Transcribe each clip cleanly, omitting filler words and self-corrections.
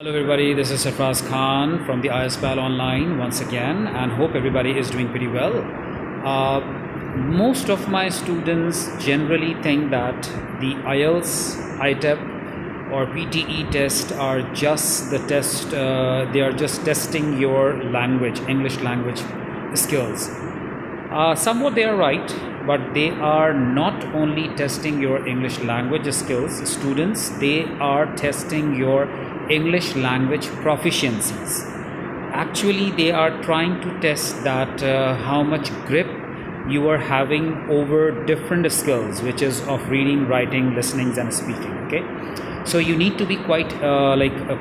Hello everybody, this is Sarfaraz Khan from the IELTS PAL Online once again, and hope everybody is doing pretty well. Most of my students generally think that the IELTS, ITEP or PTE test are just the test, they are just testing your language, English language skills. Somewhat they are right, but they are not only testing your English language skills, students, they are testing your English language proficiencies. Actually, they are trying to test that how much grip you are having over different skills, which is of reading, writing, listening and speaking. Okay, so you need to be quite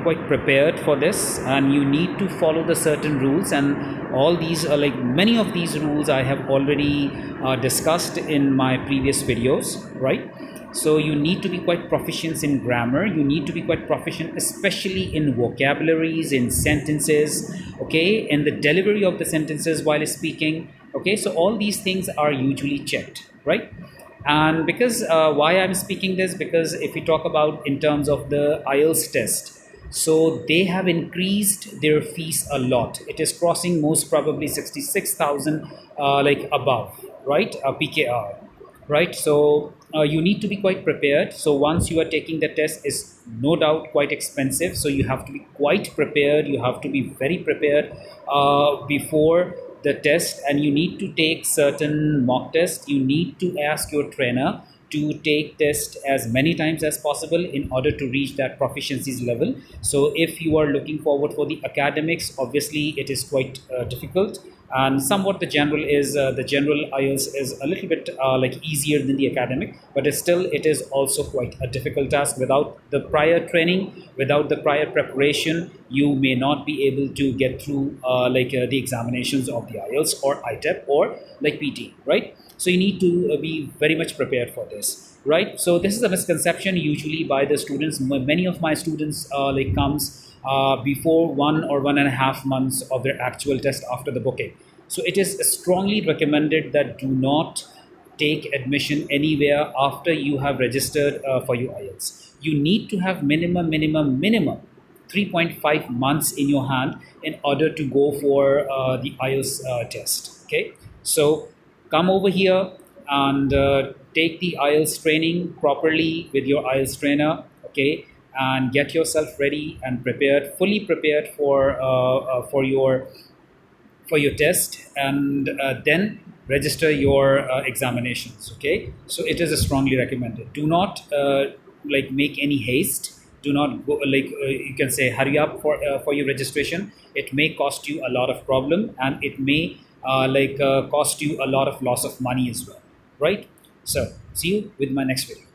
quite prepared for this, and you need to follow the certain rules, and all these many of these rules I have already discussed in my previous videos, right? So you need to be quite proficient in grammar, you need to be quite proficient especially in vocabularies, in sentences, okay, in the delivery of the sentences while speaking. Okay, so all these things are usually checked, right? And because why I'm speaking this, because if we talk about in terms of the IELTS test, so they have increased their fees a lot. It is crossing most probably 66,000 above, right? PKR, right? So you need to be quite prepared. So once you are taking the test, is no doubt quite expensive, so you have to be quite prepared, you have to be very prepared before the test, and you need to take certain mock tests. You need to ask your trainer to take test as many times as possible in order to reach that proficiencies level. So if you are looking forward for the academics, obviously it is quite difficult, and somewhat the general IELTS is a little bit easier than the academic, but still it is also quite a difficult task. Without the prior training, without the prior preparation, you may not be able to get through the examinations of the IELTS or ITEP or PT, right? So you need to be very much prepared for this, right? So this is a misconception usually by the students. Many of my students comes before 1 or 1.5 months of their actual test after the booking. So it is strongly recommended that do not take admission anywhere after you have registered for your IELTS. You need to have minimum 3.5 months in your hand in order to go for the IELTS test. Okay, so come over here and take the IELTS training properly with your IELTS trainer, okay, and get yourself ready and prepared, fully prepared for your test, and then register your examinations. Okay, so it is strongly recommended. Do not make any haste. Do not go you can say hurry up for your registration. It may cost you a lot of problem, and it may cost you a lot of loss of money as well, right? So see you with my next video.